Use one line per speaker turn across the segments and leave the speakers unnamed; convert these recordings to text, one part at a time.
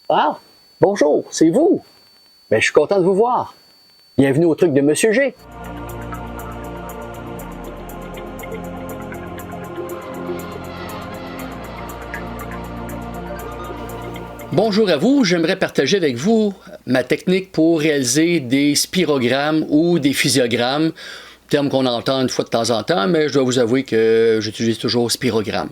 Ah, bonjour, c'est vous? Ben, je suis content de vous voir. Bienvenue au truc de Monsieur G. Bonjour à vous, j'aimerais partager avec vous ma technique pour réaliser des spirogrammes ou des physiogrammes, terme qu'on entend une fois de temps en temps, mais je dois vous avouer que j'utilise toujours spirogramme.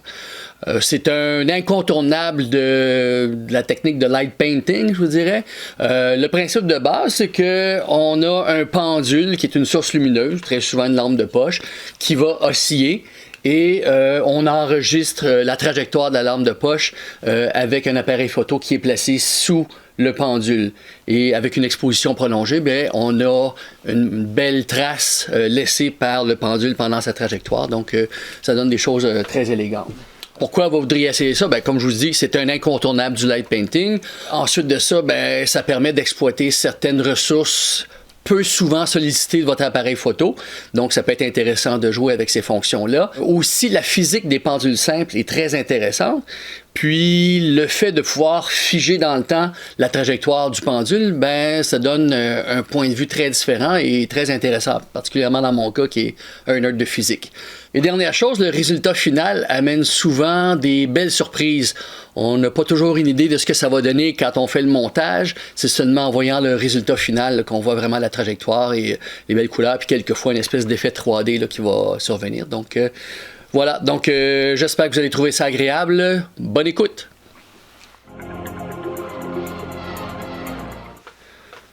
C'est un incontournable de la technique de light painting, je vous dirais. Le principe de base, c'est qu'on a un pendule qui est une source lumineuse, très souvent une lampe de poche, qui va osciller. Et on enregistre la trajectoire de la lampe de poche avec un appareil photo qui est placé sous le pendule. Et avec une exposition prolongée, bien, on a une belle trace laissée par le pendule pendant sa trajectoire. Donc, ça donne des choses très élégantes. Pourquoi vous voudriez essayer ça? Ben, comme je vous dis, c'est un incontournable du light painting. Ensuite de ça, ben, ça permet d'exploiter certaines ressources peu souvent sollicité de votre appareil photo. Donc, ça peut être intéressant de jouer avec ces fonctions-là. Aussi, la physique des pendules simples est très intéressante. Puis, le fait de pouvoir figer dans le temps la trajectoire du pendule, ben, ça donne un point de vue très différent et très intéressant, particulièrement dans mon cas qui est un nerd de physique. Et dernière chose, le résultat final amène souvent des belles surprises. On n'a pas toujours une idée de ce que ça va donner quand on fait le montage. C'est seulement en voyant le résultat final qu'on voit vraiment la trajectoire et les belles couleurs, puis quelquefois une espèce d'effet 3D là, qui va survenir. Donc voilà, donc j'espère que vous allez trouver ça agréable. Bonne écoute!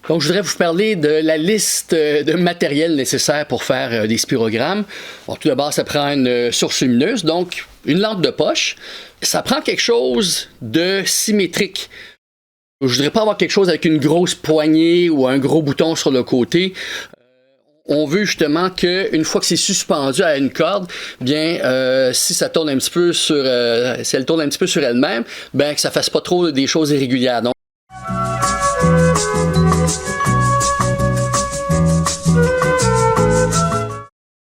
Donc, je voudrais vous parler de la liste de matériel nécessaire pour faire des spirogrammes. Bon, tout d'abord, ça prend une source lumineuse, donc une lampe de poche. Ça prend quelque chose de symétrique. Je ne voudrais pas avoir quelque chose avec une grosse poignée ou un gros bouton sur le côté. On veut justement qu'une fois que c'est suspendu à une corde, bien, si ça tourne un petit peu sur, si elle tourne un petit peu sur elle-même, bien, que ça ne fasse pas trop des choses irrégulières. Donc,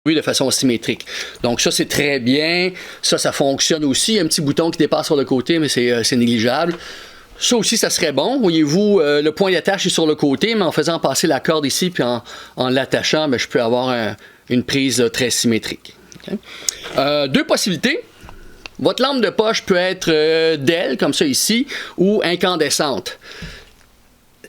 de façon symétrique. Donc ça, c'est très bien. Ça fonctionne aussi. Il y a un petit bouton qui dépasse sur le côté, mais c'est négligeable. Ça aussi, ça serait bon. Voyez-vous, le point d'attache est sur le côté, mais en faisant passer la corde ici, puis en l'attachant, je peux avoir une prise très symétrique. Okay? Deux possibilités. Votre lampe de poche peut être d'elle, comme ça ici, ou incandescente.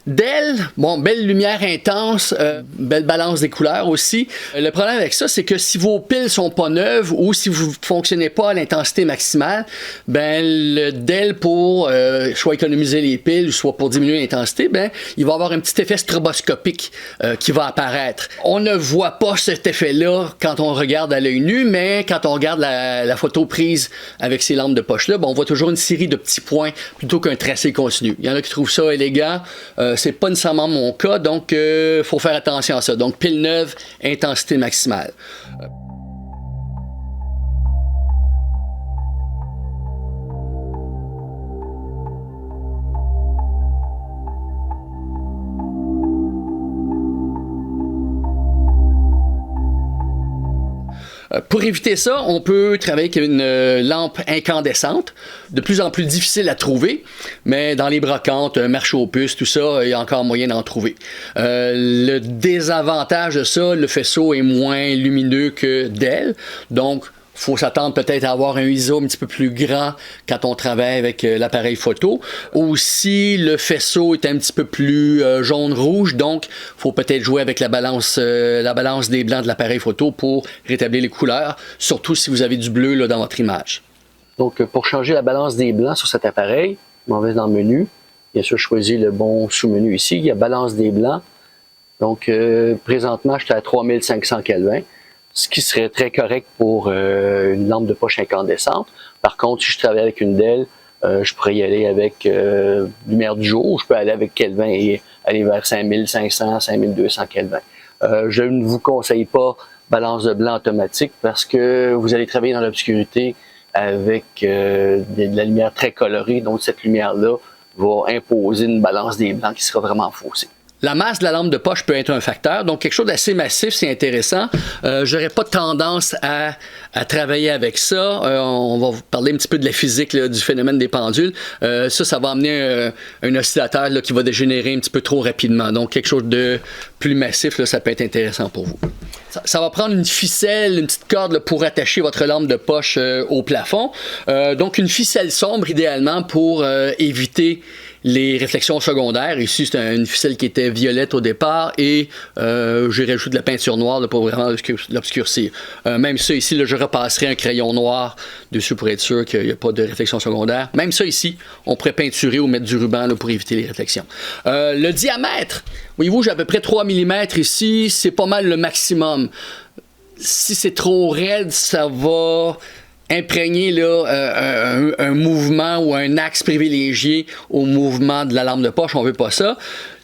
D'elle, bon, belle lumière intense, belle balance des couleurs aussi. Le problème avec ça, c'est que si vos piles sont pas neuves ou si vous fonctionnez pas à l'intensité maximale, ben le DEL pour soit économiser les piles, soit pour diminuer l'intensité, ben il va avoir un petit effet stroboscopique qui va apparaître. On ne voit pas cet effet-là quand on regarde à l'œil nu, mais quand on regarde la photo prise avec ces lampes de poche-là, ben, on voit toujours une série de petits points plutôt qu'un tracé continu. Il y en a qui trouvent ça élégant. C'est pas nécessairement mon cas, donc faut faire attention à ça. Donc, pile neuve, intensité maximale. Pour éviter ça, on peut travailler avec une lampe incandescente, de plus en plus difficile à trouver, mais dans les brocantes, marché aux puces, tout ça, il y a encore moyen d'en trouver. Le désavantage de ça, le faisceau est moins lumineux que d'elle, donc il faut s'attendre peut-être à avoir un ISO un petit peu plus grand quand on travaille avec l'appareil photo. Aussi, le faisceau est un petit peu plus jaune-rouge, donc il faut peut-être jouer avec la balance des blancs de l'appareil photo pour rétablir les couleurs, surtout si vous avez du bleu là, dans votre image. Donc, pour changer la balance des blancs sur cet appareil, je m'en vais dans le menu. Bien sûr, je choisis le bon sous-menu ici. Il y a balance des blancs. Donc, présentement, je suis à 3500 Kelvin. Ce qui serait très correct pour une lampe de poche incandescente. Par contre, si je travaille avec une DEL, je pourrais y aller avec lumière du jour. Je peux aller avec Kelvin et aller vers 5500, 5200 Kelvin. Je ne vous conseille pas balance de blanc automatique parce que vous allez travailler dans l'obscurité avec de la lumière très colorée. Donc, cette lumière-là va imposer une balance des blancs qui sera vraiment faussée. La masse de la lampe de poche peut être un facteur, donc quelque chose d'assez massif, c'est intéressant. Je n'aurais pas tendance à travailler avec ça. On va vous parler un petit peu de la physique là, du phénomène des pendules. Ça va amener un oscillateur là, qui va dégénérer un petit peu trop rapidement. Donc quelque chose de plus massif, là, ça peut être intéressant pour vous. Ça va prendre une ficelle, une petite corde là, pour attacher votre lampe de poche au plafond. Donc une ficelle sombre idéalement pour éviter les réflexions secondaires. Ici, c'est une ficelle qui était violette au départ et j'ai rajouté de la peinture noire là, pour vraiment l'obscurcir. Même ça ici, là, je repasserai un crayon noir dessus pour être sûr qu'il n'y a pas de réflexion secondaire. Même ça ici, on pourrait peinturer ou mettre du ruban là, pour éviter les réflexions. Le diamètre, voyez-vous, j'ai à peu près 3 mm ici, c'est pas mal le maximum. Si c'est trop raide, ça va imprégner là, un mouvement ou un axe privilégié au mouvement de la lampe de poche. On ne veut pas ça.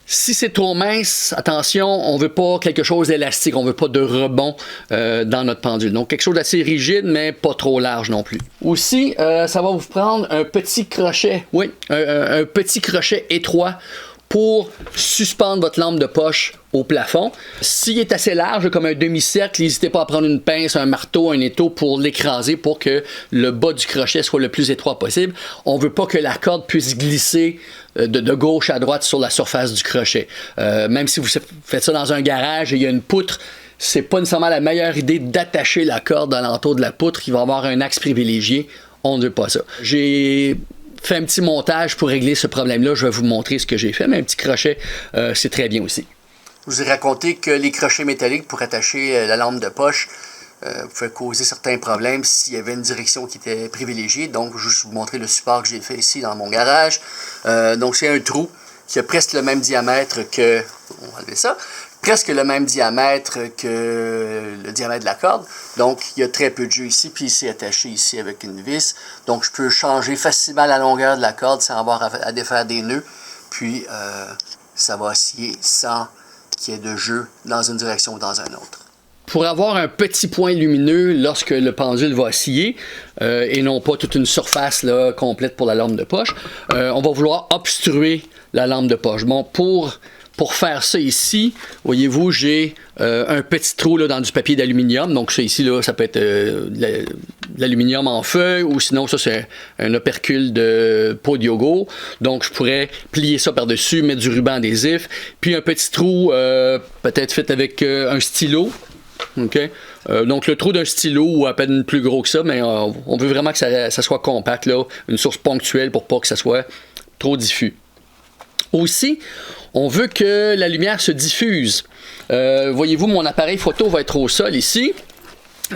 Si c'est trop mince, attention, on ne veut pas quelque chose d'élastique. On ne veut pas de rebond dans notre pendule. Donc, quelque chose d'assez rigide, mais pas trop large non plus. Aussi, ça va vous prendre un petit crochet. Oui, un petit crochet étroit pour suspendre votre lampe de poche au plafond. S'il est assez large, comme un demi-cercle, n'hésitez pas à prendre une pince, un marteau, un étau pour l'écraser pour que le bas du crochet soit le plus étroit possible. On ne veut pas que la corde puisse glisser de gauche à droite sur la surface du crochet. Même si vous faites ça dans un garage et il y a une poutre, c'est pas nécessairement la meilleure idée d'attacher la corde à l'entour de la poutre. Il va avoir un axe privilégié. On ne veut pas ça. J'ai fait un petit montage pour régler ce problème-là. Je vais vous montrer ce que j'ai fait, mais un petit crochet, c'est très bien aussi. Je vous ai raconté que les crochets métalliques pour attacher la lampe de poche pouvaient causer certains problèmes s'il y avait une direction qui était privilégiée. Donc, je vais juste vous montrer le support que j'ai fait ici dans mon garage. Donc, c'est un trou qui a presque le même diamètre que... On va enlever ça. Presque le même diamètre que le diamètre de la corde. Donc, il y a très peu de jeu ici, puis c'est attaché ici avec une vis. Donc, je peux changer facilement la longueur de la corde sans avoir à défaire des nœuds. Puis, ça va osciller sans qu'il y ait de jeu dans une direction ou dans une autre. Pour avoir un petit point lumineux lorsque le pendule va osciller, et non pas toute une surface là, complète pour la lampe de poche, on va vouloir obstruer la lampe de poche. Bon, pour faire ça ici, voyez-vous, j'ai un petit trou là, dans du papier d'aluminium. Donc ça ici, là, ça peut être de l'aluminium en feuille ou sinon ça c'est un opercule de peau de yogourt. Donc je pourrais plier ça par-dessus, mettre du ruban adhésif. Puis un petit trou peut-être fait avec un stylo. Okay. Donc le trou d'un stylo ou à peine plus gros que ça, mais on veut vraiment que ça soit compact, là, une source ponctuelle pour pas que ça soit trop diffus. Aussi, on veut que la lumière se diffuse. Voyez-vous, mon appareil photo va être au sol ici.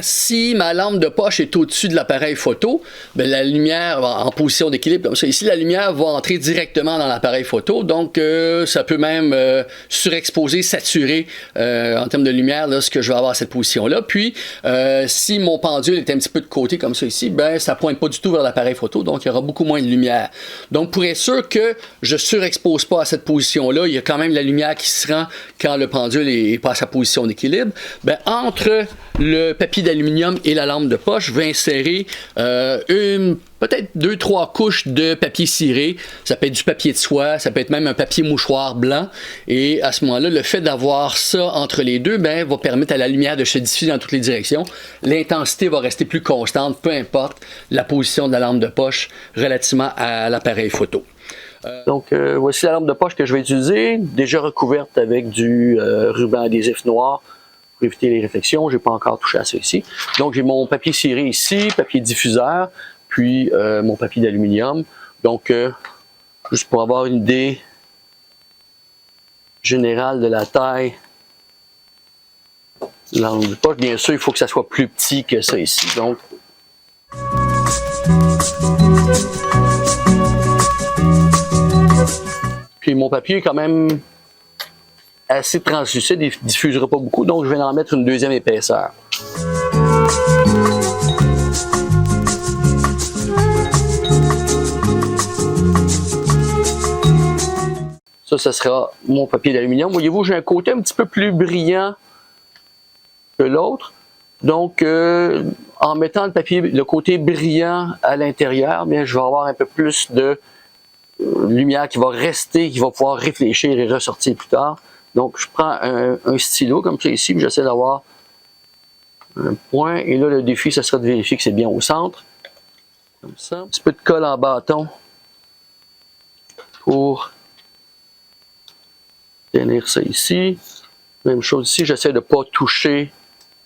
Si ma lampe de poche est au-dessus de l'appareil photo, bien, la lumière en position d'équilibre comme ça ici, la lumière va entrer directement dans l'appareil photo. Donc, ça peut même surexposer, saturer en termes de lumière là, ce que je vais avoir à cette position-là. Puis, si mon pendule est un petit peu de côté comme ça ici, ben, ça ne pointe pas du tout vers l'appareil photo. Donc, il y aura beaucoup moins de lumière. Donc, pour être sûr que je ne surexpose pas à cette position-là, il y a quand même la lumière qui se rend quand le pendule n'est pas à sa position d'équilibre. Ben, entre le papier d'aluminium et la lampe de poche, je vais insérer peut-être 2-3 couches de papier ciré. Ça peut être du papier de soie, ça peut être même un papier mouchoir blanc. Et à ce moment-là, le fait d'avoir ça entre les deux ben, va permettre à la lumière de se diffuser dans toutes les directions. L'intensité va rester plus constante, peu importe la position de la lampe de poche relativement à l'appareil photo. Donc, voici la lampe de poche que je vais utiliser, déjà recouverte avec du ruban adhésif noir. Pour éviter les réflexions, je n'ai pas encore touché à ça ici. Donc j'ai mon papier ciré ici, papier diffuseur, puis mon papier d'aluminium. Donc juste pour avoir une idée générale de la taille de la lampe de poche, bien sûr il faut que ça soit plus petit que ça ici. Donc puis mon papier est quand même assez translucide, il ne diffusera pas beaucoup, donc je vais en mettre une deuxième épaisseur. Ça sera mon papier d'aluminium. Voyez-vous, j'ai un côté un petit peu plus brillant que l'autre. Donc, en mettant le côté brillant à l'intérieur, bien, je vais avoir un peu plus de lumière qui va rester, qui va pouvoir réfléchir et ressortir plus tard. Donc, je prends un stylo comme ça ici, j'essaie d'avoir un point. Et là, le défi, ce sera de vérifier que c'est bien au centre. Comme ça. Un petit peu de colle en bâton pour tenir ça ici. Même chose ici, j'essaie de ne pas toucher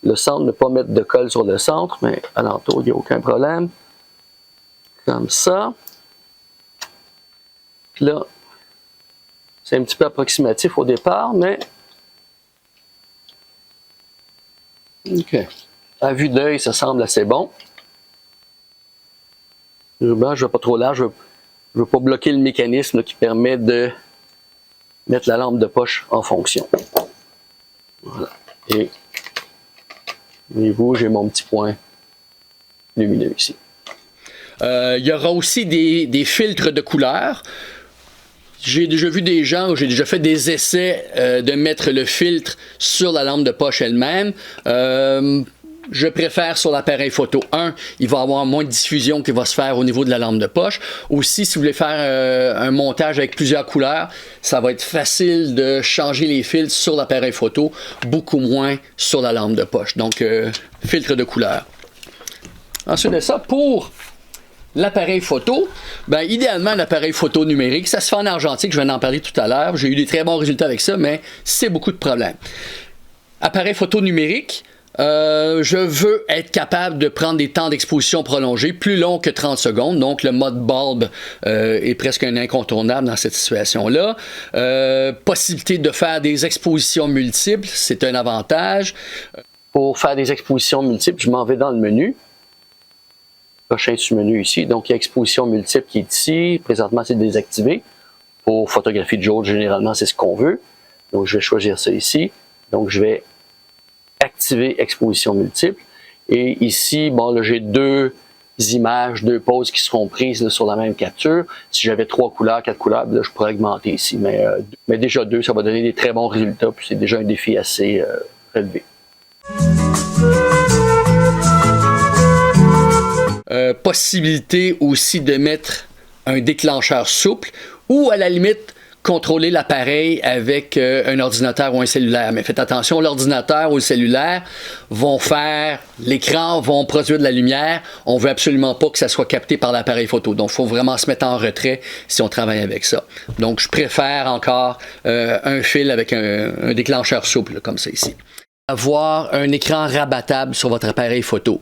le centre, de ne pas mettre de colle sur le centre, mais alentour, il n'y a aucun problème. Comme ça. Puis là, c'est un petit peu approximatif au départ, mais OK. À vue d'œil, ça semble assez bon. Le ruban, je ne vais pas trop large, je ne veux pas bloquer le mécanisme là, qui permet de mettre la lampe de poche en fonction. Voilà. Et voyez-vous, j'ai mon petit point lumineux ici. Il y aura aussi des filtres de couleur. J'ai déjà vu des gens, j'ai déjà fait des essais de mettre le filtre sur la lampe de poche elle-même. Je préfère sur l'appareil photo. Il va y avoir moins de diffusion qui va se faire au niveau de la lampe de poche. Aussi, si vous voulez faire un montage avec plusieurs couleurs, ça va être facile de changer les filtres sur l'appareil photo, beaucoup moins sur la lampe de poche. Donc, filtre de couleur. Ensuite de ça, pour l'appareil photo, ben, idéalement l'appareil photo numérique, ça se fait en argentique, je vais en parler tout à l'heure. J'ai eu des très bons résultats avec ça, mais c'est beaucoup de problèmes. Appareil photo numérique, je veux être capable de prendre des temps d'exposition prolongés, plus longs que 30 secondes. Donc, le mode bulb est presque un incontournable dans cette situation-là. Possibilité de faire des expositions multiples, c'est un avantage. Pour faire des expositions multiples, je m'en vais dans le menu. Prochain sous-menu ici. Donc, il y a exposition multiple qui est ici. Présentement, c'est désactivé. Pour photographie de jour, généralement, c'est ce qu'on veut. Donc, je vais choisir ça ici. Donc, je vais activer exposition multiple. Et ici, bon, là, j'ai deux images, deux poses qui seront prises là, sur la même capture. Si j'avais 3 couleurs, 4 couleurs, là, je pourrais augmenter ici. Mais déjà 2, ça va donner des très bons résultats. Puis c'est déjà un défi assez relevé. Possibilité aussi de mettre un déclencheur souple ou à la limite contrôler l'appareil avec un ordinateur ou un cellulaire. Mais faites attention, l'ordinateur ou le cellulaire vont faire, l'écran vont produire de la lumière. On veut absolument pas que ça soit capté par l'appareil photo. Donc, il faut vraiment se mettre en retrait si on travaille avec ça. Donc, je préfère encore un fil avec un déclencheur souple, là, comme ça ici. Avoir un écran rabattable sur votre appareil photo.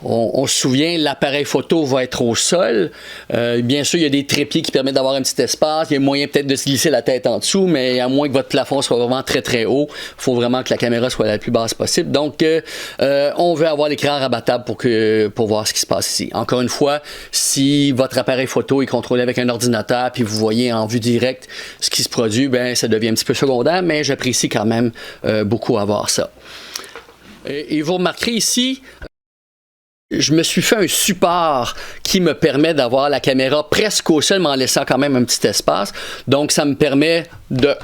On se souvient, l'appareil photo va être au sol. Bien sûr, il y a des trépieds qui permettent d'avoir un petit espace. Il y a moyen peut-être de se glisser la tête en dessous, mais à moins que votre plafond soit vraiment très très haut, il faut vraiment que la caméra soit la plus basse possible. Donc, on veut avoir l'écran rabattable pour voir ce qui se passe ici. Encore une fois, si votre appareil photo est contrôlé avec un ordinateur, puis vous voyez en vue directe ce qui se produit, ben ça devient un petit peu secondaire, mais j'apprécie quand même beaucoup avoir ça. Et vous remarquerez ici, je me suis fait un support qui me permet d'avoir la caméra presque au sol, mais en laissant quand même un petit espace. Donc, ça me permet de,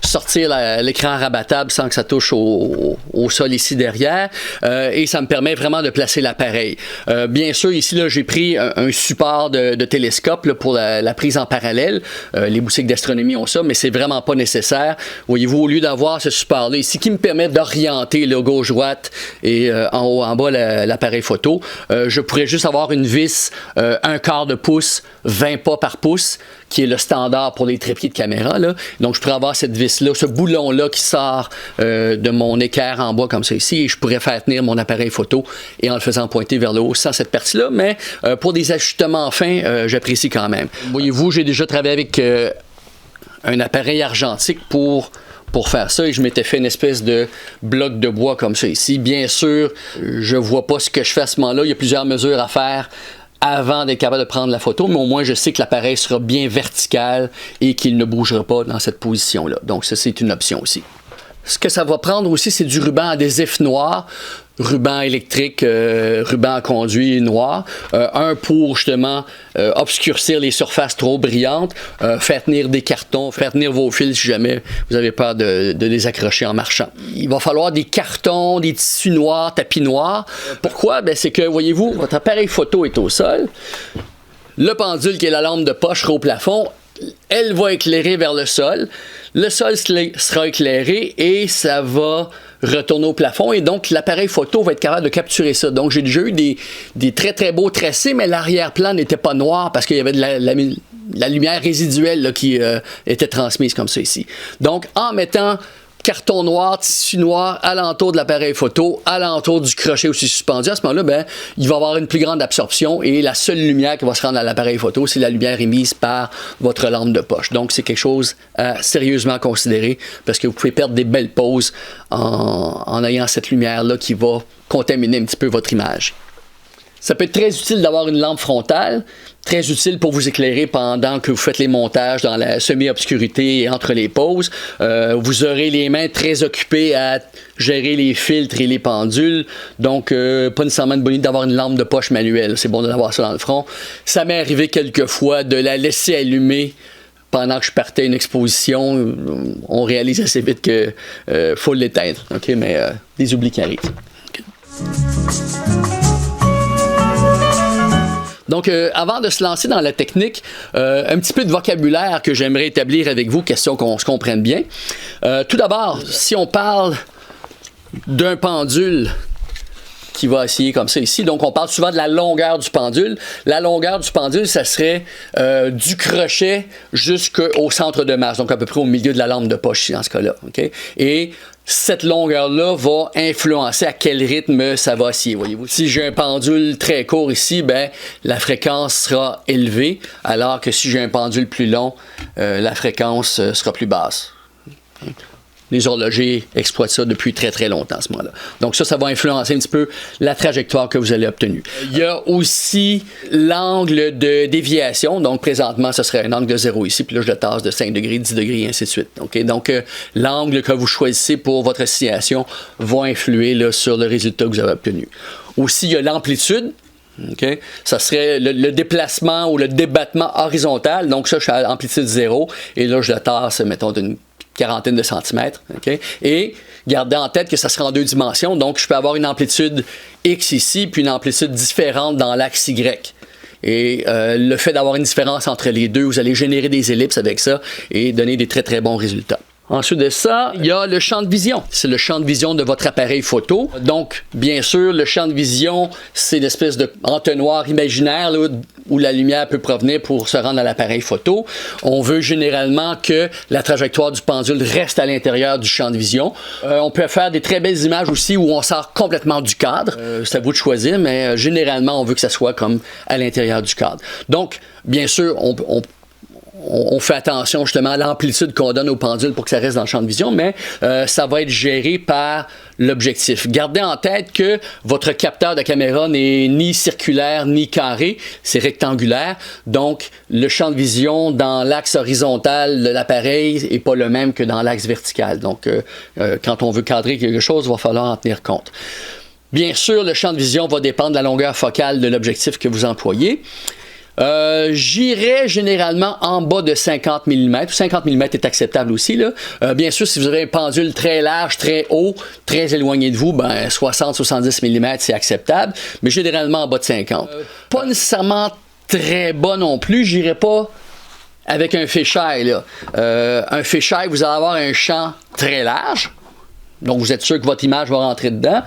sortir l'écran rabattable sans que ça touche au sol ici derrière. Et ça me permet vraiment de placer l'appareil. Bien sûr, ici, là, j'ai pris un support de télescope là, pour la prise en parallèle. Les boutiques d'astronomie ont ça, mais c'est vraiment pas nécessaire. Voyez-vous, au lieu d'avoir ce support-là ici, qui me permet d'orienter le gauche-droite et en haut, en bas, l'appareil photo, je pourrais juste avoir une vis 1/4 de pouce, 20 pas par pouce, qui est le standard pour les trépieds de caméra, là. Donc, je pourrais avoir cette vis-là, ce boulon-là qui sort de mon équerre en bois comme ça ici, et je pourrais faire tenir mon appareil photo et en le faisant pointer vers le haut sans cette partie-là, mais pour des ajustements fins, j'apprécie quand même. Voyez-vous, j'ai déjà travaillé avec un appareil argentique pour faire ça, et je m'étais fait une espèce de bloc de bois comme ça ici. Bien sûr, je vois pas ce que je fais à ce moment-là. Il y a plusieurs mesures à faire avant d'être capable de prendre la photo, mais au moins je sais que l'appareil sera bien vertical et qu'il ne bougera pas dans cette position-là. Donc ça, c'est une option aussi. Ce que ça va prendre aussi, c'est du ruban adhésif noir, ruban électrique, ruban à conduit noir. Un pour justement obscurcir les surfaces trop brillantes, faire tenir des cartons, faire tenir vos fils si jamais vous avez peur de les accrocher en marchant. Il va falloir des cartons, des tissus noirs, tapis noirs. Pourquoi? Ben, c'est que, voyez-vous, votre appareil photo est au sol. le pendule qui est la lampe de poche sera au plafond, elle va éclairer vers le sol sera éclairé et ça va retourner au plafond et donc l'appareil photo va être capable de capturer ça. Donc j'ai déjà eu des très très beaux tracés, mais l'arrière-plan n'était pas noir parce qu'il y avait de la lumière résiduelle là, qui était transmise comme ça ici. Donc en mettant carton noir, tissu noir, alentour de l'appareil photo, alentour du crochet aussi suspendu, à ce moment-là, ben, il va y avoir une plus grande absorption et la seule lumière qui va se rendre à l'appareil photo, c'est la lumière émise par votre lampe de poche. Donc, c'est quelque chose à sérieusement considérer parce que vous pouvez perdre des belles poses en ayant cette lumière-là qui va contaminer un petit peu votre image. Ça peut être très utile d'avoir une lampe frontale, très utile pour vous éclairer pendant que vous faites les montages dans la semi-obscurité et entre les pauses. Vous aurez les mains très occupées à gérer les filtres et les pendules, donc pas nécessairement une bonne idée d'avoir une lampe de poche manuelle. C'est bon d'avoir ça dans le front. Ça m'est arrivé quelquefois de la laisser allumer pendant que je partais à une exposition. On réalise assez vite que faut l'éteindre, okay? Mais des oublis qui arrivent. Okay. Donc, avant de se lancer dans la technique, un petit peu de vocabulaire que j'aimerais établir avec vous, question qu'on se comprenne bien. Tout d'abord, si on parle d'un pendule qui va osciller comme ça ici, donc on parle souvent de la longueur du pendule. La longueur du pendule, ça serait du crochet jusqu'au centre de masse, donc à peu près au milieu de la lampe de poche dans ce cas-là. Okay? Et cette longueur-là va influencer à quel rythme ça va osciller, voyez-vous. Si j'ai un pendule très court ici, ben, la fréquence sera élevée, alors que si j'ai un pendule plus long, la fréquence sera plus basse. Okay. Les horlogers exploitent ça depuis très très longtemps à ce moment-là. Donc ça va influencer un petit peu la trajectoire que vous allez obtenir. Il y a aussi l'angle de déviation. Donc présentement, ce serait un angle de 0 ici, puis là je le tasse de 5 degrés, 10 degrés, et ainsi de suite. Okay? Donc l'angle que vous choisissez pour votre oscillation va influer là, sur le résultat que vous avez obtenu. Aussi, il y a l'amplitude. Okay? Ça serait le déplacement ou le débattement horizontal. Donc ça, je suis à amplitude 0. Et là, je le tasse, mettons, d'une quarantaine de centimètres. Okay? Et gardez en tête que ça sera en 2 dimensions. Donc, je peux avoir une amplitude X ici, puis une amplitude différente dans l'axe Y. Et le fait d'avoir une différence entre les deux, vous allez générer des ellipses avec ça et donner des très très bons résultats. Ensuite de ça, il y a le champ de vision. C'est le champ de vision de votre appareil photo. Donc, bien sûr, le champ de vision, c'est l'espèce d'entonnoir imaginaire là, où la lumière peut provenir pour se rendre à l'appareil photo. On veut généralement que la trajectoire du pendule reste à l'intérieur du champ de vision. On peut faire des très belles images aussi où on sort complètement du cadre. C'est à vous de choisir, mais généralement, on veut que ça soit comme à l'intérieur du cadre. Donc, bien sûr, on fait attention justement à l'amplitude qu'on donne au pendule pour que ça reste dans le champ de vision, mais ça va être géré par l'objectif. Gardez en tête que votre capteur de caméra n'est ni circulaire ni carré, c'est rectangulaire. Donc, le champ de vision dans l'axe horizontal de l'appareil n'est pas le même que dans l'axe vertical. Donc, quand on veut cadrer quelque chose, il va falloir en tenir compte. Bien sûr, le champ de vision va dépendre de la longueur focale de l'objectif que vous employez. J'irais généralement en bas de 50 mm. 50 mm est acceptable aussi. Là. Bien sûr, si vous avez un pendule très large, très haut, très éloigné de vous, ben 60-70 mm, c'est acceptable, mais généralement en bas de 50. Pas nécessairement très bas non plus. J'irais pas avec un fisheye. Là. Un fisheye, vous allez avoir un champ très large. Donc, vous êtes sûr que votre image va rentrer dedans.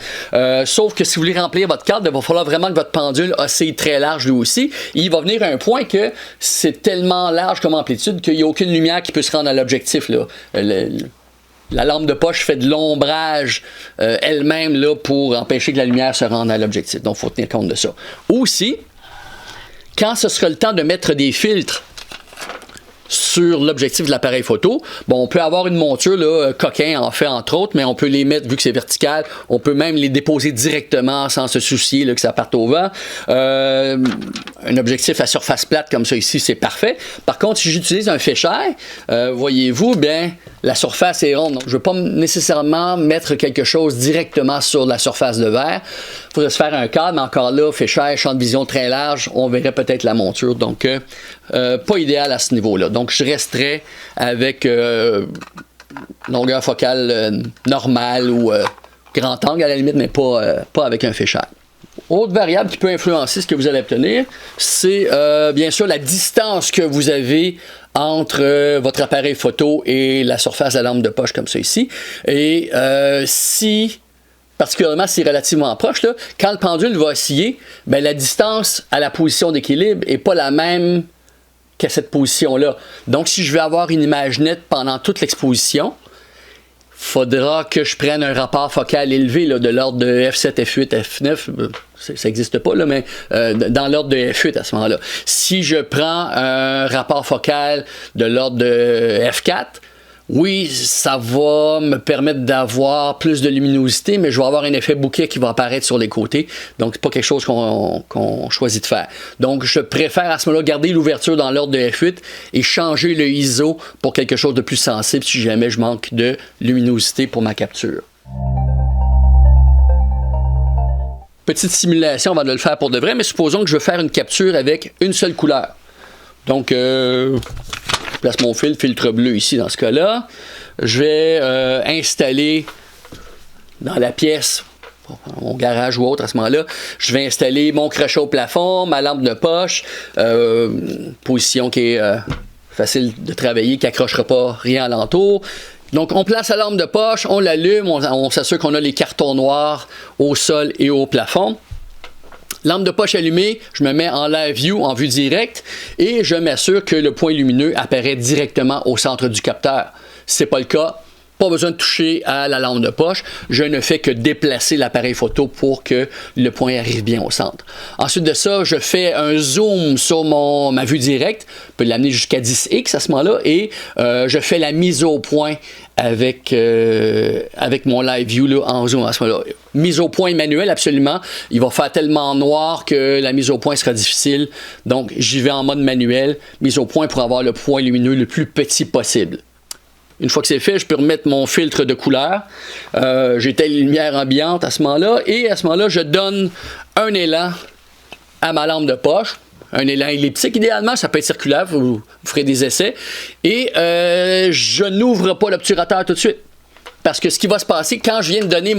Sauf que si vous voulez remplir votre cadre, il va falloir vraiment que votre pendule oscille très large lui aussi. Et il va venir à un point que c'est tellement large comme amplitude qu'il n'y a aucune lumière qui peut se rendre à l'objectif. La lampe de poche fait de l'ombrage elle-même là, pour empêcher que la lumière se rende à l'objectif. Donc, il faut tenir compte de ça. Aussi, quand ce sera le temps de mettre des filtres sur l'objectif de l'appareil photo. Bon, on peut avoir une monture, là, coquin en fait entre autres, mais on peut les mettre, vu que c'est vertical, on peut même les déposer directement sans se soucier là, que ça parte au vent. Un objectif à surface plate comme ça ici, c'est parfait. Par contre, si j'utilise un fisheye, voyez-vous, bien, la surface est ronde. Donc, je ne veux pas nécessairement mettre quelque chose directement sur la surface de verre. Il faudrait se faire un cadre, mais encore là, fisheye, champ de vision très large, on verrait peut-être la monture. Donc, pas idéal à ce niveau-là. Donc, je resterai avec longueur focale normale ou grand angle à la limite, mais pas avec un fisheye. Autre variable qui peut influencer ce que vous allez obtenir, c'est bien sûr la distance que vous avez entre votre appareil photo et la surface de la lampe de poche comme ça ici. Et si, particulièrement si c'est relativement proche, là, quand le pendule va osciller, ben, la distance à la position d'équilibre n'est pas la même qu'à cette position-là. Donc si je veux avoir une image nette pendant toute l'exposition, faudra que je prenne un rapport focal élevé là, de l'ordre de f7, f8, f9, ça n'existe pas, là, mais dans l'ordre de f8 à ce moment-là. Si je prends un rapport focal de l'ordre de f4, oui, ça va me permettre d'avoir plus de luminosité, mais je vais avoir un effet bokeh qui va apparaître sur les côtés. Donc, c'est pas quelque chose qu'on choisit de faire. Donc, je préfère à ce moment-là garder l'ouverture dans l'ordre de f8 et changer le ISO pour quelque chose de plus sensible si jamais je manque de luminosité pour ma capture. Petite simulation avant de le faire pour de vrai, mais supposons que je veux faire une capture avec une seule couleur. Donc, je place mon filtre bleu ici dans ce cas-là. Je vais installer dans la pièce, mon garage ou autre à ce moment-là, je vais installer mon crochet au plafond, ma lampe de poche, position qui est facile de travailler, qui n'accrochera pas rien alentour. Donc, on place la lampe de poche, on l'allume, on s'assure qu'on a les cartons noirs au sol et au plafond. Lampe de poche allumée, je me mets en live view, en vue directe, et je m'assure que le point lumineux apparaît directement au centre du capteur. Si ce n'est pas le cas, pas besoin de toucher à la lampe de poche. Je ne fais que déplacer l'appareil photo pour que le point arrive bien au centre. Ensuite de ça, je fais un zoom sur ma vue directe. Je peux l'amener jusqu'à 10x à ce moment-là. Et je fais la mise au point avec mon live view là, en zoom à ce moment-là. Mise au point manuel, absolument. Il va faire tellement noir que la mise au point sera difficile. Donc, j'y vais en mode manuel. Mise au point pour avoir le point lumineux le plus petit possible. Une fois que c'est fait, je peux remettre mon filtre de couleur. J'éteins les lumières ambiantes à ce moment-là. Et à ce moment-là, je donne un élan à ma lampe de poche. Un élan elliptique, idéalement, ça peut être circulaire, vous ferez des essais. Et je n'ouvre pas l'obturateur tout de suite. Parce que ce qui va se passer, quand je viens de donner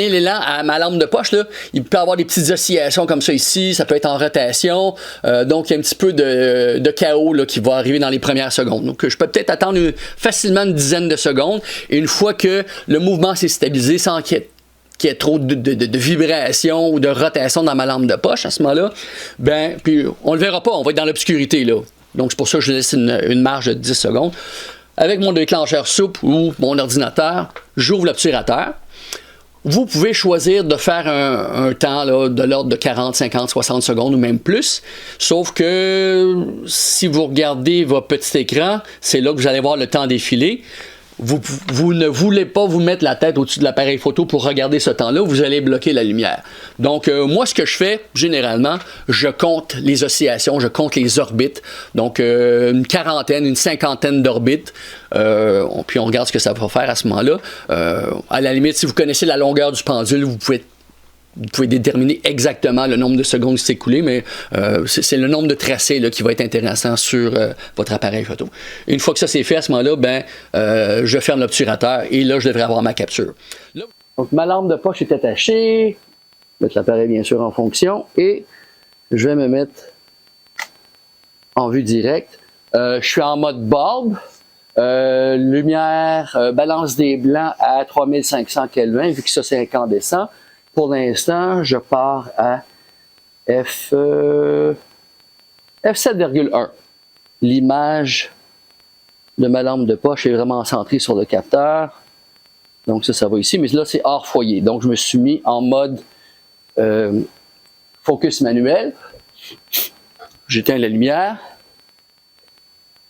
l'élan à ma lampe de poche, là, il peut y avoir des petites oscillations comme ça ici, ça peut être en rotation, donc il y a un petit peu de chaos là, qui va arriver dans les premières secondes. Donc je peux peut-être attendre facilement une dizaine de secondes, et une fois que le mouvement s'est stabilisé sans qu'il y ait trop de vibrations ou de rotation dans ma lampe de poche à ce moment-là, ben, puis on ne le verra pas, on va être dans l'obscurité là. Donc c'est pour ça que je laisse une marge de 10 secondes. Avec mon déclencheur souple ou mon ordinateur, j'ouvre l'obturateur. Vous pouvez choisir de faire un temps là, de l'ordre de 40, 50, 60 secondes ou même plus. Sauf que si vous regardez votre petit écran, c'est là que vous allez voir le temps défiler. Vous ne voulez pas vous mettre la tête au-dessus de l'appareil photo pour regarder ce temps-là, vous allez bloquer la lumière. Donc, moi, ce que je fais, généralement, je compte les oscillations, je compte les orbites. Donc, une quarantaine, une cinquantaine d'orbites. Puis, on regarde ce que ça va faire à ce moment-là. À la limite, si vous connaissez la longueur du pendule, vous pouvez déterminer exactement le nombre de secondes qui s'est écoulé, mais c'est le nombre de tracés là, qui va être intéressant sur votre appareil photo. Une fois que ça c'est fait, à ce moment-là, ben, je ferme l'obturateur et là, je devrais avoir ma capture. Là, donc, ma lampe de poche est attachée. Je vais mettre l'appareil, bien sûr, en fonction et je vais me mettre en vue directe. Je suis en mode bulb. Lumière, balance des blancs à 3500 Kelvin, vu que ça, c'est incandescent. Pour l'instant, je pars à f7,1. L'image de ma lampe de poche est vraiment centrée sur le capteur. Donc ça va ici. Mais là, c'est hors foyer. Donc, je me suis mis en mode focus manuel. J'éteins la lumière.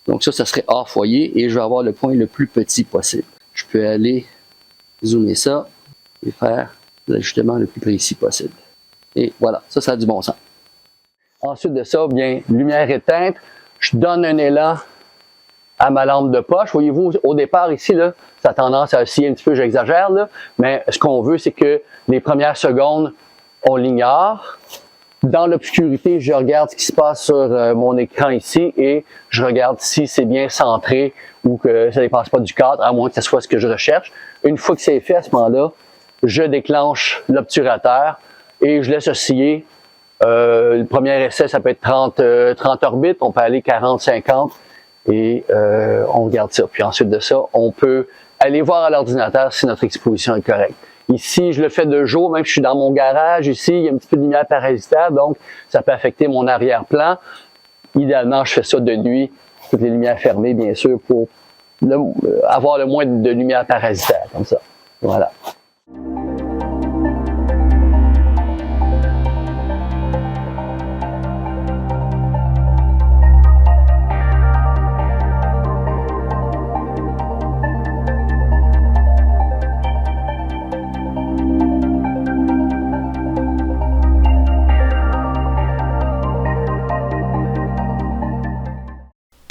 Donc ça serait hors foyer. Et je vais avoir le point le plus petit possible. Je peux aller zoomer ça et faire l'ajustement le plus précis possible. Et voilà, ça a du bon sens. Ensuite de ça, bien, lumière éteinte, je donne un élan à ma lampe de poche. Voyez-vous, au départ ici, là, ça a tendance à osciller un petit peu, j'exagère, là, mais ce qu'on veut, c'est que les premières secondes, on l'ignore. Dans l'obscurité, je regarde ce qui se passe sur mon écran ici et je regarde si c'est bien centré ou que ça ne dépasse pas du cadre, à moins que ce soit ce que je recherche. Une fois que c'est fait, à ce moment-là, je déclenche l'obturateur et je laisse osciller. Le premier essai, ça peut être 30 orbites, on peut aller 40, 50 et on regarde ça. Puis ensuite de ça, on peut aller voir à l'ordinateur si notre exposition est correcte. Ici, je le fais de jour, même si je suis dans mon garage. Ici, il y a un petit peu de lumière parasitaire, donc ça peut affecter mon arrière-plan. Idéalement, je fais ça de nuit, toutes les lumières fermées, bien sûr, pour avoir le moins de lumière parasitaire, comme ça. Voilà.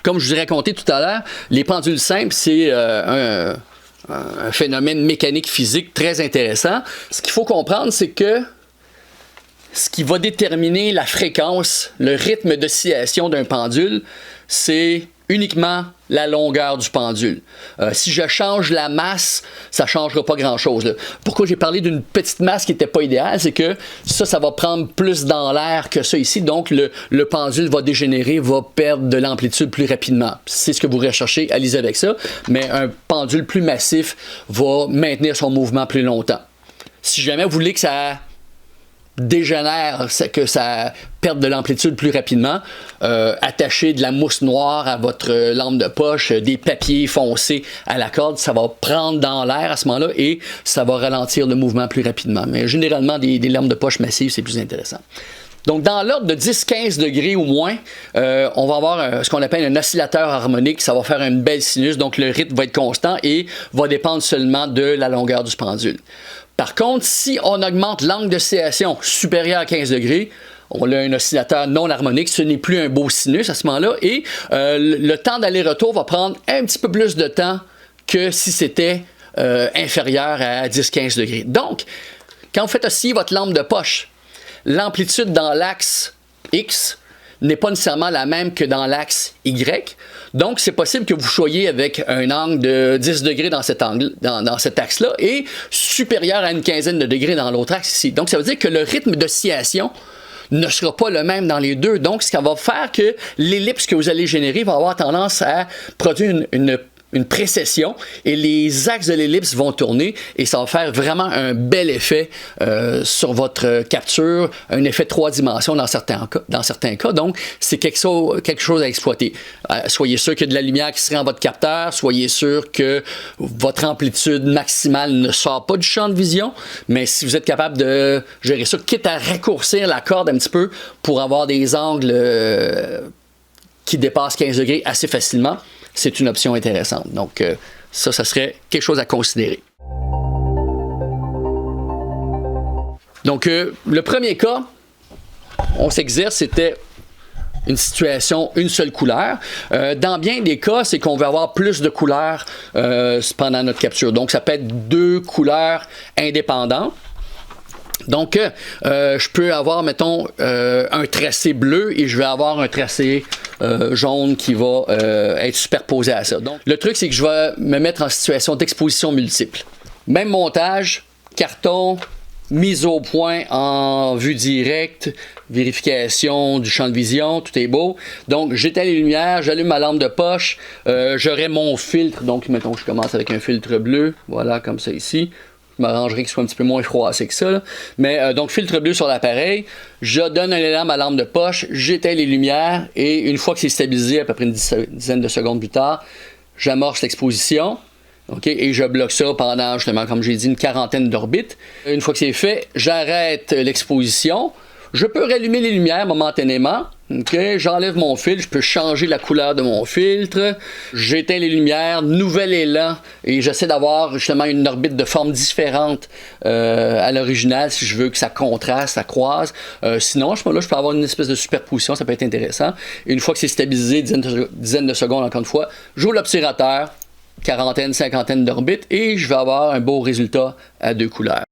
Comme je vous ai raconté tout à l'heure, les pendules simples, c'est un phénomène mécanique physique très intéressant. Ce qu'il faut comprendre, c'est que ce qui va déterminer la fréquence, le rythme d'oscillation d'un pendule, c'est uniquement la longueur du pendule. Si je change la masse, ça ne changera pas grand-chose. Pourquoi j'ai parlé d'une petite masse qui n'était pas idéale, c'est que ça va prendre plus dans l'air que ça ici. Donc, le pendule va dégénérer, va perdre de l'amplitude plus rapidement. C'est ce que vous recherchez, allez-y avec ça. Mais un pendule plus massif va maintenir son mouvement plus longtemps. Si jamais vous voulez que ça dégénère, c'est que ça perde de l'amplitude plus rapidement, attachez de la mousse noire à votre lampe de poche, des papiers foncés à la corde, ça va prendre dans l'air à ce moment-là et ça va ralentir le mouvement plus rapidement. Mais généralement, des lampes de poche massives, c'est plus intéressant. Donc, dans l'ordre de 10-15 degrés ou moins, on va avoir ce qu'on appelle un oscillateur harmonique. Ça va faire une belle sinus, donc le rythme va être constant et va dépendre seulement de la longueur du pendule. Par contre, si on augmente l'angle d'oscillation supérieur à 15 degrés, on a un oscillateur non harmonique, ce n'est plus un beau sinus à ce moment-là, et le temps d'aller-retour va prendre un petit peu plus de temps que si c'était inférieur à 10-15 degrés. Donc, quand vous faites osciller votre lampe de poche, l'amplitude dans l'axe X n'est pas nécessairement la même que dans l'axe Y. Donc, c'est possible que vous soyez avec un angle de 10 degrés dans cet angle, dans cet axe-là et supérieur à une quinzaine de degrés dans l'autre axe ici. Donc, ça veut dire que le rythme d'oscillation ne sera pas le même dans les deux. Donc, ce qui va faire que l'ellipse que vous allez générer va avoir tendance à produire une précession et les axes de l'ellipse vont tourner et ça va faire vraiment un bel effet sur votre capture, un effet 3 dimensions dans certains cas. Donc, c'est quelque chose à exploiter. Soyez sûr qu'il y a de la lumière qui serait en votre capteur, soyez sûr que votre amplitude maximale ne sort pas du champ de vision, mais si vous êtes capable de gérer ça, quitte à raccourcir la corde un petit peu pour avoir des angles qui dépassent 15 degrés assez facilement, c'est une option intéressante. Donc, ça serait quelque chose à considérer. Donc, le premier cas, on s'exerce, c'était une situation, une seule couleur. Dans bien des cas, c'est qu'on veut avoir plus de couleurs pendant notre capture. Donc, ça peut être 2 couleurs indépendantes. Donc, je peux avoir, mettons, un tracé bleu et je vais avoir un tracé jaune qui va être superposé à ça. Donc, le truc, c'est que je vais me mettre en situation d'exposition multiple. Même montage, carton, mise au point en vue directe, vérification du champ de vision, tout est beau. Donc, j'éteins les lumières, j'allume ma lampe de poche, j'aurai mon filtre. Donc, mettons que je commence avec un filtre bleu, voilà, comme ça ici. Je m'arrangerai qu'il soit un petit peu moins froissé que ça. Là. Mais donc, filtre bleu sur l'appareil, je donne un élan à ma lampe de poche, j'éteins les lumières et une fois que c'est stabilisé, à peu près une dizaine de secondes plus tard, j'amorce l'exposition. Okay, et je bloque ça pendant, justement, comme j'ai dit, une quarantaine d'orbites. Une fois que c'est fait, j'arrête l'exposition. Je peux rallumer les lumières momentanément. Okay, j'enlève mon filtre, je peux changer la couleur de mon filtre. J'éteins les lumières, nouvel élan. Et j'essaie d'avoir justement une orbite de forme différente à l'original si je veux que ça contraste, ça croise. Sinon, je peux avoir une espèce de superposition, ça peut être intéressant. Et une fois que c'est stabilisé, dizaine de secondes encore une fois, j'ouvre l'obturateur, quarantaine, cinquantaine d'orbites, et je vais avoir un beau résultat à 2 couleurs.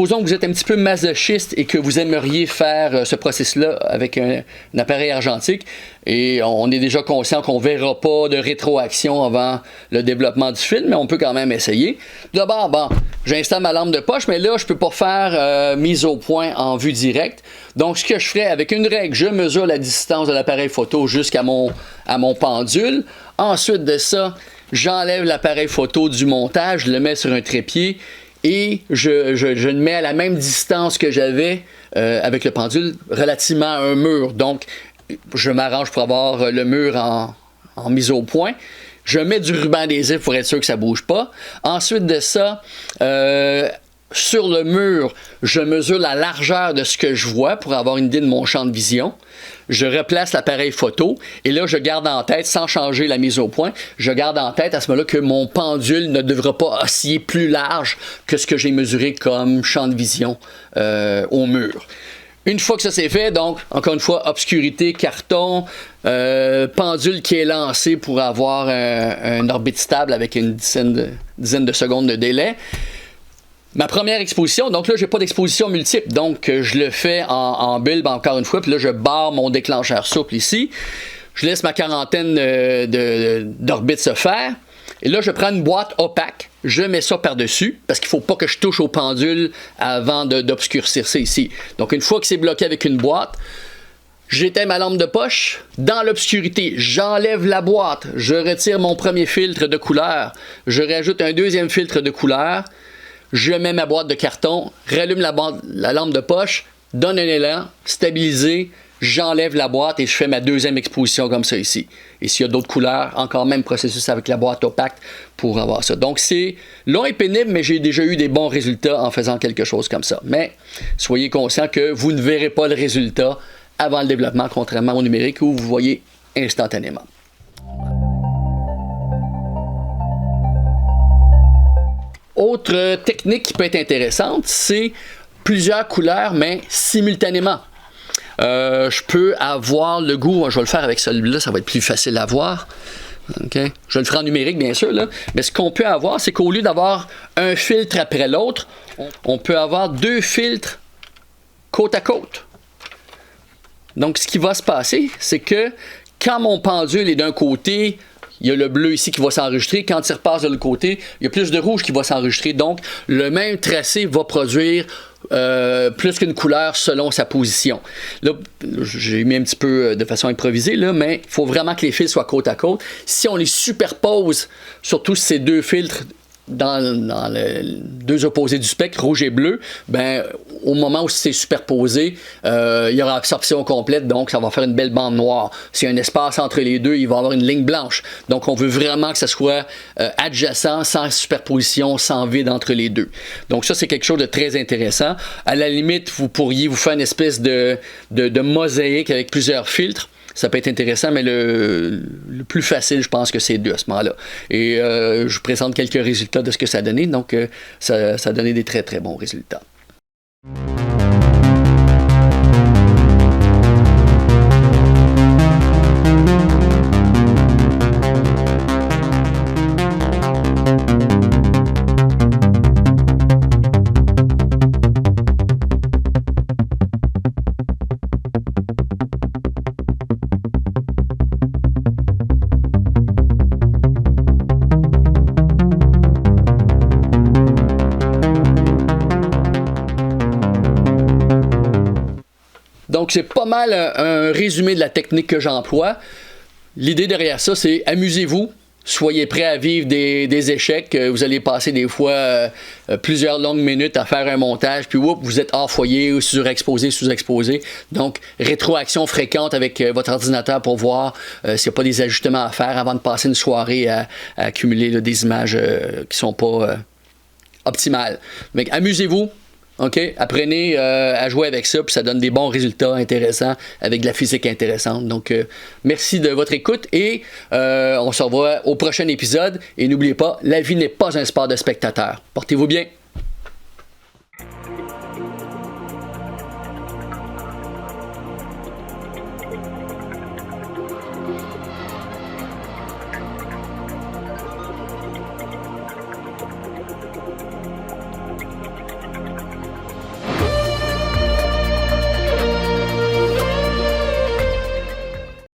supposons que vous êtes un petit peu masochiste et que vous aimeriez faire ce processus-là avec un appareil argentique, et on est déjà conscient qu'on ne verra pas de rétroaction avant le développement du film, mais on peut quand même essayer. D'abord, bon, j'installe ma lampe de poche, mais là, je ne peux pas faire mise au point en vue directe. Donc, ce que je ferai avec une règle, je mesure la distance de l'appareil photo jusqu'à mon pendule. Ensuite de ça, j'enlève l'appareil photo du montage, je le mets sur un trépied et je le mets à la même distance que j'avais avec le pendule relativement à un mur. Donc, je m'arrange pour avoir le mur en mise au point. Je mets du ruban adhésif pour être sûr que ça ne bouge pas. Ensuite de ça, sur le mur, je mesure la largeur de ce que je vois pour avoir une idée de mon champ de vision. Je replace l'appareil photo et là, je garde en tête, sans changer la mise au point, je garde en tête à ce moment-là que mon pendule ne devra pas osciller plus large que ce que j'ai mesuré comme champ de vision au mur. Une fois que ça c'est fait, donc, encore une fois, obscurité, carton, pendule qui est lancé pour avoir un orbite stable avec une dizaine de secondes de délai. Ma première exposition, donc là, j'ai pas d'exposition multiple, donc je le fais en bulbe encore une fois, puis là, je barre mon déclencheur souple ici. Je laisse ma quarantaine d'orbites se faire. Et là, je prends une boîte opaque, je mets ça par-dessus, parce qu'il ne faut pas que je touche au pendule avant d'obscurcir ça ici. Donc, une fois que c'est bloqué avec une boîte, j'éteins ma lampe de poche. Dans l'obscurité, j'enlève la boîte, je retire mon premier filtre de couleur, je rajoute un deuxième filtre de couleur, je mets ma boîte de carton, rallume la lampe de poche, donne un élan, stabilisé, j'enlève la boîte et je fais ma deuxième exposition comme ça ici. Et s'il y a d'autres couleurs, encore même processus avec la boîte opaque pour avoir ça. Donc c'est long et pénible, mais j'ai déjà eu des bons résultats en faisant quelque chose comme ça. Mais soyez conscient que vous ne verrez pas le résultat avant le développement, contrairement au numérique où vous voyez instantanément. Autre technique qui peut être intéressante, c'est plusieurs couleurs, mais simultanément. Je peux avoir le goût, je vais le faire avec celui-là, ça va être plus facile à voir. Okay. Je le ferai en numérique, bien sûr, là. Mais ce qu'on peut avoir, c'est qu'au lieu d'avoir un filtre après l'autre, on peut avoir deux filtres côte à côte. Donc, ce qui va se passer, c'est que quand mon pendule est d'un côté, il y a le bleu ici qui va s'enregistrer. Quand il repasse de l'autre côté, il y a plus de rouge qui va s'enregistrer. Donc, le même tracé va produire plus qu'une couleur selon sa position. Là, j'ai mis un petit peu de façon improvisée, là, mais il faut vraiment que les fils soient côte à côte. Si on les superpose, surtout ces deux filtres dans les deux opposés du spectre, rouge et bleu, ben, au moment où c'est superposé, il y aura absorption complète, donc ça va faire une belle bande noire. S'il y a un espace entre les deux, il va y avoir une ligne blanche. Donc on veut vraiment que ça soit adjacent, sans superposition, sans vide entre les deux. Donc ça, c'est quelque chose de très intéressant. À la limite, vous pourriez vous faire une espèce de mosaïque avec plusieurs filtres. Ça peut être intéressant, mais le plus facile, je pense que c'est deux à ce moment-là. Et je vous présente quelques résultats de ce que ça a donné. Donc, ça a donné des très, très bons résultats. Donc, c'est pas mal un résumé de la technique que j'emploie. L'idée derrière ça, c'est amusez-vous. Soyez prêts à vivre des échecs. Vous allez passer des fois plusieurs longues minutes à faire un montage, puis vous êtes hors foyer, ou surexposé, sous-exposé. Donc, rétroaction fréquente avec votre ordinateur pour voir s'il n'y a pas des ajustements à faire avant de passer une soirée à accumuler là, des images qui ne sont pas optimales. Mais amusez-vous. OK? Apprenez à jouer avec ça, puis ça donne des bons résultats intéressants avec de la physique intéressante. Donc, merci de votre écoute et on se revoit au prochain épisode. Et n'oubliez pas, la vie n'est pas un sport de spectateur. Portez-vous bien!